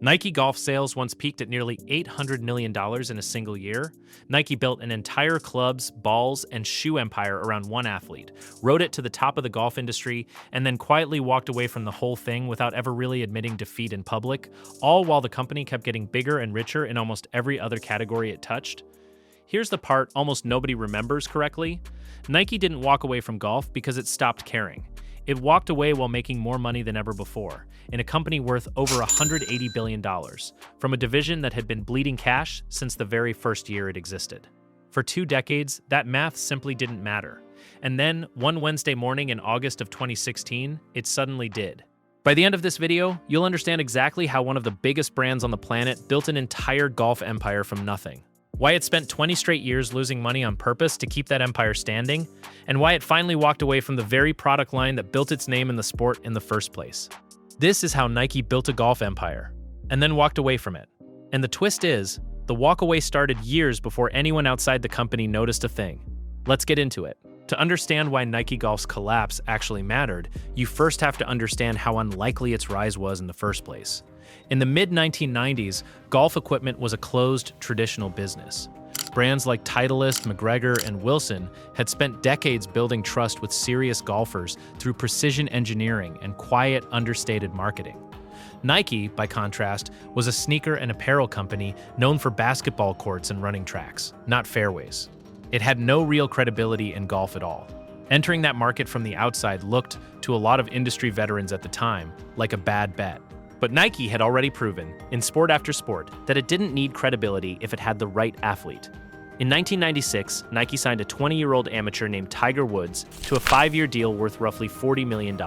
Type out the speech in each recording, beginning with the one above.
Nike golf sales once peaked at nearly $800 million in a single year. Nike built an entire clubs, balls, and shoe empire around one athlete, rode it to the top of the golf industry, and then quietly walked away from the whole thing without ever really admitting defeat in public, all while the company kept getting bigger and richer in almost every other category it touched. Here's the part almost nobody remembers correctly. Nike didn't walk away from golf because it stopped caring. It walked away while making more money than ever before, in a company worth over $180 billion, from a division that had been bleeding cash since the very first year it existed. For 2 decades, that math simply didn't matter. And then, one Wednesday morning in August of 2016, it suddenly did. By the end of this video, you'll understand exactly how one of the biggest brands on the planet built an entire golf empire from nothing. Why it spent 20 straight years losing money on purpose to keep that empire standing, and why it finally walked away from the very product line that built its name in the sport in the first place. This is how Nike built a golf empire, and then walked away from it. And the twist is, the walkaway started years before anyone outside the company noticed a thing. Let's get into it. To understand why Nike Golf's collapse actually mattered, you first have to understand how unlikely its rise was in the first place. In the mid-1990s, golf equipment was a closed, traditional business. Brands like Titleist, McGregor, and Wilson had spent decades building trust with serious golfers through precision engineering and quiet, understated marketing. Nike, by contrast, was a sneaker and apparel company known for basketball courts and running tracks, not fairways. It had no real credibility in golf at all. Entering that market from the outside looked, to a lot of industry veterans at the time, like a bad bet. But Nike had already proven, in sport after sport, that it didn't need credibility if it had the right athlete. In 1996, Nike signed a 20-year-old amateur named Tiger Woods to a 5-year deal worth roughly $40 million,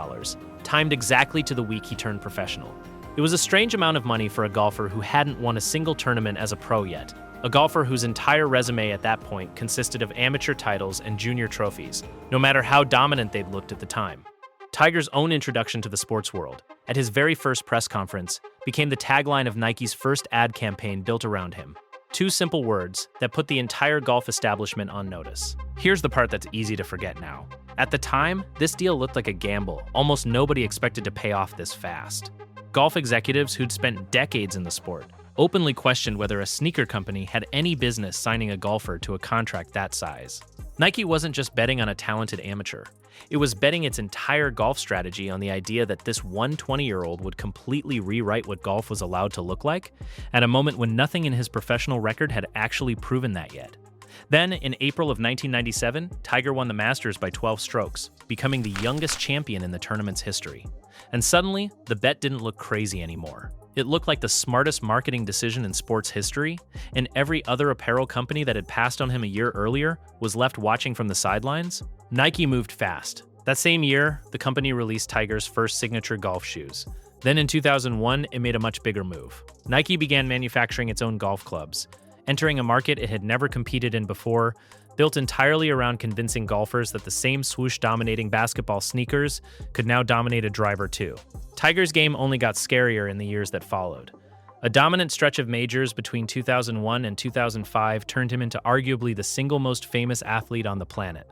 timed exactly to the week he turned professional. It was a strange amount of money for a golfer who hadn't won a single tournament as a pro yet, a golfer whose entire resume at that point consisted of amateur titles and junior trophies, no matter how dominant they'd looked at the time. Tiger's own introduction to the sports world, at his very first press conference, became the tagline of Nike's first ad campaign built around him. 2 simple words that put the entire golf establishment on notice. Here's the part that's easy to forget now. At the time, this deal looked like a gamble. Almost nobody expected to pay off this fast. Golf executives who'd spent decades in the sport openly questioned whether a sneaker company had any business signing a golfer to a contract that size. Nike wasn't just betting on a talented amateur. It was betting its entire golf strategy on the idea that this one 20-year-old would completely rewrite what golf was allowed to look like, at a moment when nothing in his professional record had actually proven that yet. Then, in April of 1997, Tiger won the Masters by 12 strokes, becoming the youngest champion in the tournament's history. And suddenly, the bet didn't look crazy anymore. It looked like the smartest marketing decision in sports history, and every other apparel company that had passed on him a year earlier was left watching from the sidelines. Nike moved fast. That same year, the company released Tiger's first signature golf shoes. Then in 2001, it made a much bigger move. Nike began manufacturing its own golf clubs, entering a market it had never competed in before, built entirely around convincing golfers that the same swoosh-dominating basketball sneakers could now dominate a driver too. Tiger's game only got scarier in the years that followed. A dominant stretch of majors between 2001 and 2005 turned him into arguably the single most famous athlete on the planet,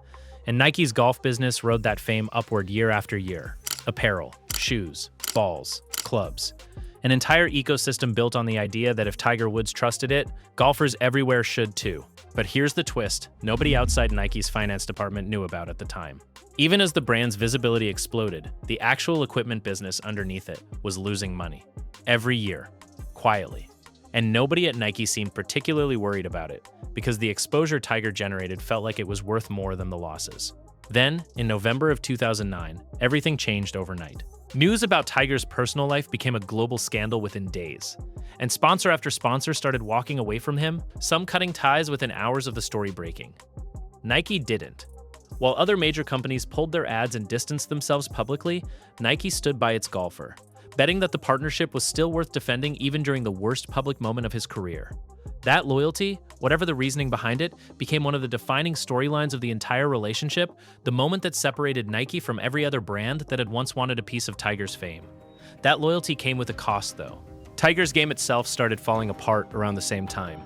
and Nike's golf business rode that fame upward year after year. Apparel, shoes, balls, clubs. An entire ecosystem built on the idea that if Tiger Woods trusted it, golfers everywhere should too. But here's the twist nobody outside Nike's finance department knew about at the time. Even as the brand's visibility exploded, the actual equipment business underneath it was losing money. Every year. Quietly. And nobody at Nike seemed particularly worried about it, because the exposure Tiger generated felt like it was worth more than the losses. Then, in November of 2009, everything changed overnight. News about Tiger's personal life became a global scandal within days, and sponsor after sponsor started walking away from him, some cutting ties within hours of the story breaking. Nike didn't. While other major companies pulled their ads and distanced themselves publicly, Nike stood by its golfer, betting that the partnership was still worth defending even during the worst public moment of his career. That loyalty, whatever the reasoning behind it, became one of the defining storylines of the entire relationship, the moment that separated Nike from every other brand that had once wanted a piece of Tiger's fame. That loyalty came with a cost, though. Tiger's game itself started falling apart around the same time.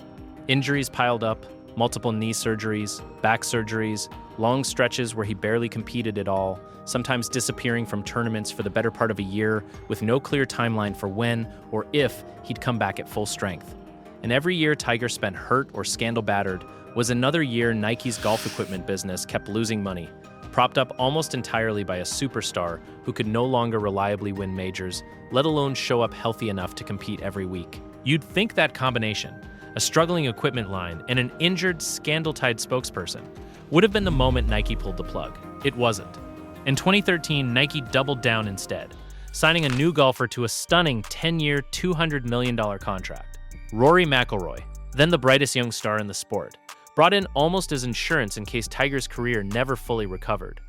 Injuries piled up, multiple knee surgeries, back surgeries, long stretches where he barely competed at all, sometimes disappearing from tournaments for the better part of a year with no clear timeline for when or if he'd come back at full strength. And every year Tiger spent hurt or scandal-battered was another year Nike's golf equipment business kept losing money, propped up almost entirely by a superstar who could no longer reliably win majors, let alone show up healthy enough to compete every week. You'd think that combination, a struggling equipment line and an injured, scandal-tied spokesperson, would have been the moment Nike pulled the plug. It wasn't. In 2013, Nike doubled down instead, signing a new golfer to a stunning 10-year, $200 million contract. Rory McIlroy, then the brightest young star in the sport, brought in almost as insurance in case Tiger's career never fully recovered.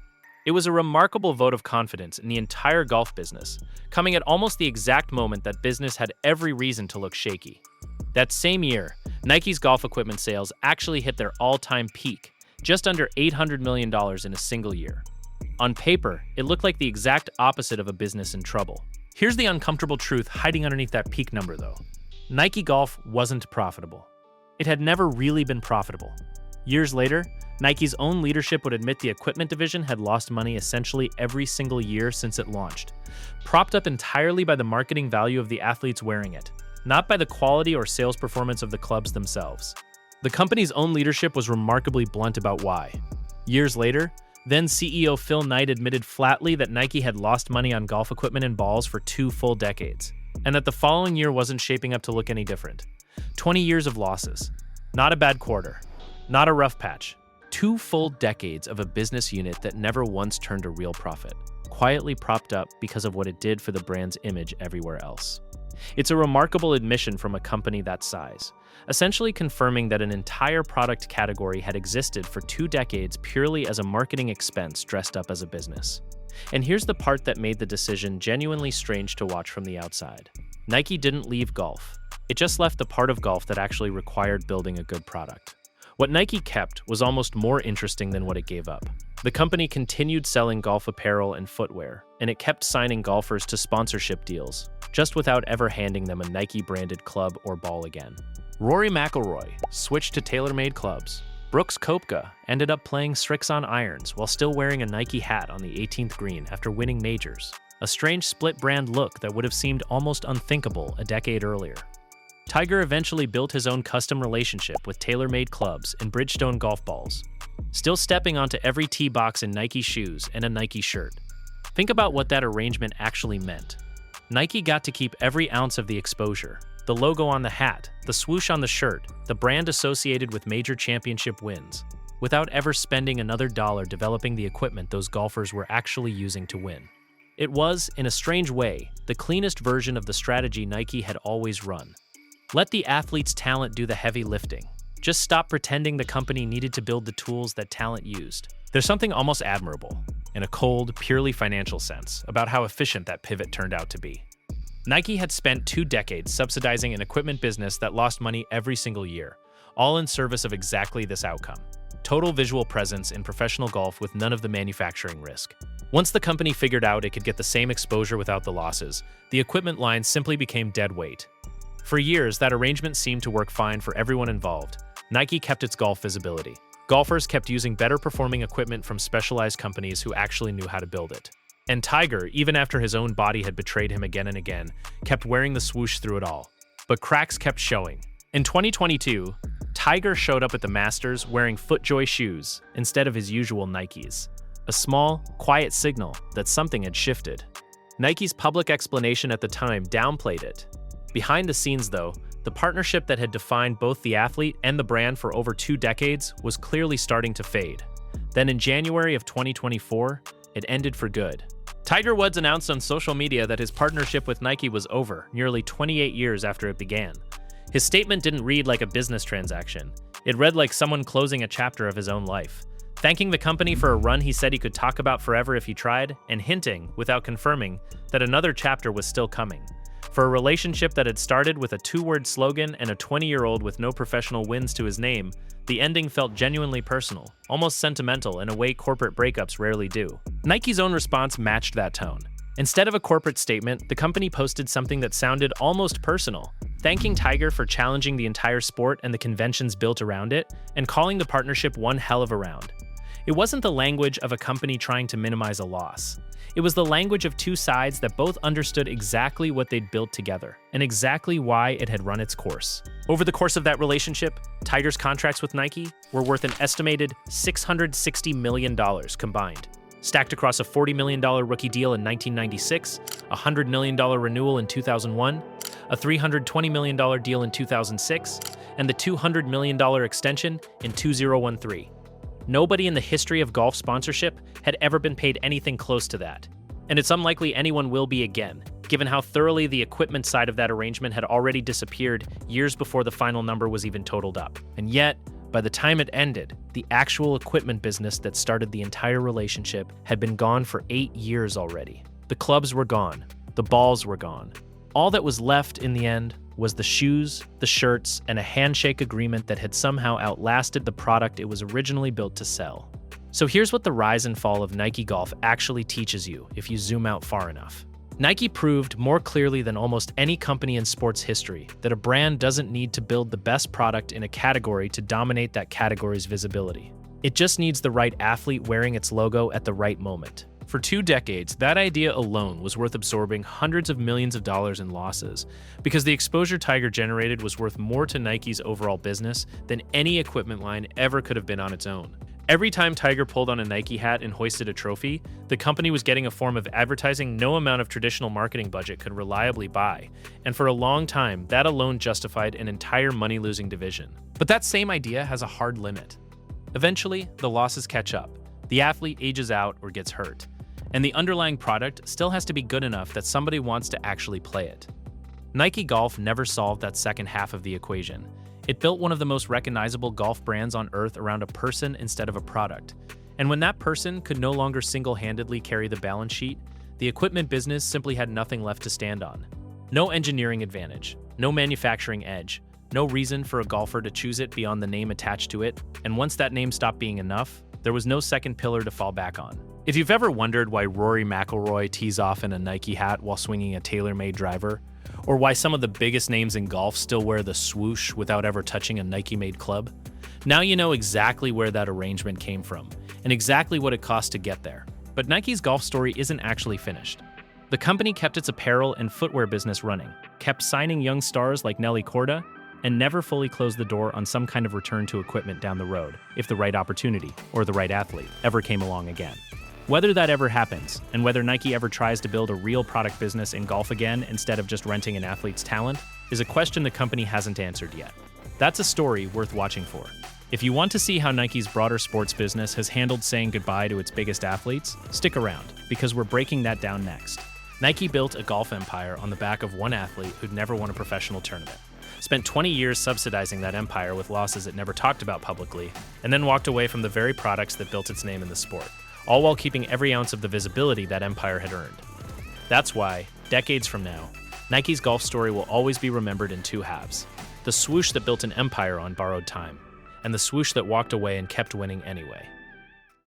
It was a remarkable vote of confidence in the entire golf business, coming at almost the exact moment that business had every reason to look shaky. That same year, Nike's golf equipment sales actually hit their all-time peak, just under $800 million in a single year. On paper, it looked like the exact opposite of a business in trouble. Here's the uncomfortable truth hiding underneath that peak number, though. Nike Golf wasn't profitable. It had never really been profitable. Years later, Nike's own leadership would admit the equipment division had lost money essentially every single year since it launched, propped up entirely by the marketing value of the athletes wearing it, not by the quality or sales performance of the clubs themselves. The company's own leadership was remarkably blunt about why. Years later, then CEO Phil Knight admitted flatly that Nike had lost money on golf equipment and balls for 2 full decades, and that the following year wasn't shaping up to look any different. 20 years of losses. Not a bad quarter. Not a rough patch. 2 full decades of a business unit that never once turned a real profit, quietly propped up because of what it did for the brand's image everywhere else. It's a remarkable admission from a company that size, essentially confirming that an entire product category had existed for 2 decades purely as a marketing expense dressed up as a business. And here's the part that made the decision genuinely strange to watch from the outside. Nike didn't leave golf. It just left the part of golf that actually required building a good product. What Nike kept was almost more interesting than what it gave up. The company continued selling golf apparel and footwear, and it kept signing golfers to sponsorship deals, just without ever handing them a Nike-branded club or ball again. Rory McIlroy switched to TaylorMade clubs. Brooks Koepka ended up playing Strixon irons while still wearing a Nike hat on the 18th green after winning majors, a strange split-brand look that would have seemed almost unthinkable a decade earlier. Tiger eventually built his own custom relationship with TaylorMade clubs and Bridgestone golf balls, still stepping onto every tee box in Nike shoes and a Nike shirt. Think about what that arrangement actually meant. Nike got to keep every ounce of the exposure, the logo on the hat, the swoosh on the shirt, the brand associated with major championship wins, without ever spending another dollar developing the equipment those golfers were actually using to win. It was, in a strange way, the cleanest version of the strategy Nike had always run. Let the athlete's talent do the heavy lifting. Just stop pretending the company needed to build the tools that talent used. There's something almost admirable, in a cold, purely financial sense, about how efficient that pivot turned out to be. Nike had spent 2 decades subsidizing an equipment business that lost money every single year, all in service of exactly this outcome. Total visual presence in professional golf with none of the manufacturing risk. Once the company figured out it could get the same exposure without the losses, the equipment line simply became dead weight. For years, that arrangement seemed to work fine for everyone involved. Nike kept its golf visibility. Golfers kept using better performing equipment from specialized companies who actually knew how to build it. And Tiger, even after his own body had betrayed him again and again, kept wearing the swoosh through it all. But cracks kept showing. In 2022, Tiger showed up at the Masters wearing FootJoy shoes instead of his usual Nikes. A small, quiet signal that something had shifted. Nike's public explanation at the time downplayed it. Behind the scenes, though, the partnership that had defined both the athlete and the brand for over 2 decades was clearly starting to fade. Then in January of 2024, it ended for good. Tiger Woods announced on social media that his partnership with Nike was over, nearly 28 years after it began. His statement didn't read like a business transaction. It read like someone closing a chapter of his own life, thanking the company for a run he said he could talk about forever if he tried, and hinting, without confirming, that another chapter was still coming. For a relationship that had started with a 2-word slogan and a 20-year-old with no professional wins to his name, the ending felt genuinely personal, almost sentimental in a way corporate breakups rarely do. Nike's own response matched that tone. Instead of a corporate statement, the company posted something that sounded almost personal, thanking Tiger for challenging the entire sport and the conventions built around it, and calling the partnership one hell of a round. It wasn't the language of a company trying to minimize a loss. It was the language of two sides that both understood exactly what they'd built together and exactly why it had run its course. Over the course of that relationship, Tiger's contracts with Nike were worth an estimated $660 million combined, stacked across a $40 million rookie deal in 1996, a $100 million renewal in 2001, a $320 million deal in 2006, and the $200 million extension in 2013. Nobody in the history of golf sponsorship had ever been paid anything close to that. And it's unlikely anyone will be again, given how thoroughly the equipment side of that arrangement had already disappeared years before the final number was even totaled up. And yet, by the time it ended, the actual equipment business that started the entire relationship had been gone for 8 years already. The clubs were gone. The balls were gone. All that was left in the end was the shoes, the shirts, and a handshake agreement that had somehow outlasted the product it was originally built to sell. So here's what the rise and fall of Nike Golf actually teaches you if you zoom out far enough. Nike proved more clearly than almost any company in sports history that a brand doesn't need to build the best product in a category to dominate that category's visibility. It just needs the right athlete wearing its logo at the right moment. For 2 decades, that idea alone was worth absorbing hundreds of millions of dollars in losses, because the exposure Tiger generated was worth more to Nike's overall business than any equipment line ever could have been on its own. Every time Tiger pulled on a Nike hat and hoisted a trophy, the company was getting a form of advertising no amount of traditional marketing budget could reliably buy, and for a long time, that alone justified an entire money-losing division. But that same idea has a hard limit. Eventually, the losses catch up, the athlete ages out or gets hurt, and the underlying product still has to be good enough that somebody wants to actually play it. Nike Golf never solved that second half of the equation. It built one of the most recognizable golf brands on earth around a person instead of a product. And when that person could no longer single-handedly carry the balance sheet, the equipment business simply had nothing left to stand on. No engineering advantage, no manufacturing edge, no reason for a golfer to choose it beyond the name attached to it, and once that name stopped being enough, there was no second pillar to fall back on. If you've ever wondered why Rory McIlroy tees off in a Nike hat while swinging a tailor-made driver, or why some of the biggest names in golf still wear the swoosh without ever touching a Nike-made club, now you know exactly where that arrangement came from, and exactly what it cost to get there. But Nike's golf story isn't actually finished. The company kept its apparel and footwear business running, kept signing young stars like Nelly Korda, and never fully closed the door on some kind of return to equipment down the road, if the right opportunity, or the right athlete, ever came along again. Whether that ever happens, and whether Nike ever tries to build a real product business in golf again instead of just renting an athlete's talent, is a question the company hasn't answered yet. That's a story worth watching for. If you want to see how Nike's broader sports business has handled saying goodbye to its biggest athletes, stick around, because we're breaking that down next. Nike built a golf empire on the back of one athlete who'd never won a professional tournament, spent 20 years subsidizing that empire with losses it never talked about publicly, and then walked away from the very products that built its name in the sport, all while keeping every ounce of the visibility that empire had earned. That's why, decades from now, Nike's golf story will always be remembered in 2 halves: the swoosh that built an empire on borrowed time, and the swoosh that walked away and kept winning anyway.